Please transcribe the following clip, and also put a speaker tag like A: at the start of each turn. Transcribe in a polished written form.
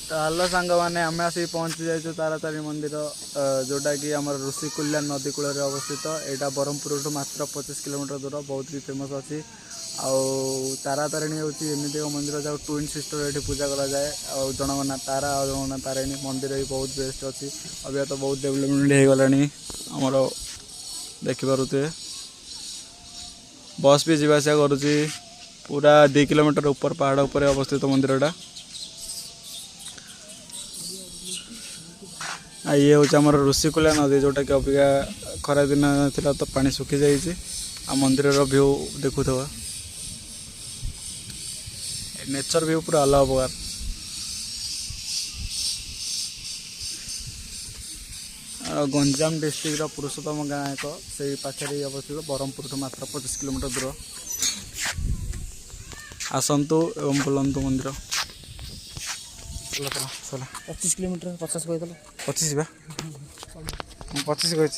A: hello सांग मैंने आम आसिक पहुँची जाइए तारातारिणी मंदिर जोटा कि आम ऋषिकुल्या नदी कूल अवस्थित यहाँ ब्रह्मपुर मात्र 25 किलोमीटर दूर बहुत भी फेमस अच्छी तारातारिणी हूँ एमती एक मंदिर जहाँ ट्विन सिस्टर ये पूजा कराए जनक ना तारा और जनक ना तारिणी मंदिर भी बहुत बेस्ट अच्छी अभी तो बहुत डेवलपमेंट हो गलानी आमर देखिपे बस भी जावास करुँची पूरा 2 किलोमीटर ऊपर पहाड़ उपर अवस्थित मंदिरटा ये हूँ आम ऋषिकुल्या नदी जोटा कि अबिका खरा दिन थी तो पानी सुखी जाइए आ मंदिर व्यू देखु नेचर व्यू पूरा अलग प्रकार गंजाम डिस्ट्रिक्ट पुरुषोत्तम गाँ एक से पाखे अवस्थित ब्रह्मपुर मात्र 25 किलोमीटर दूर आसतु एवं बुलंतु मंदिर
B: 25 किलोमीटर 50 कहीदेल
A: 25 25 कही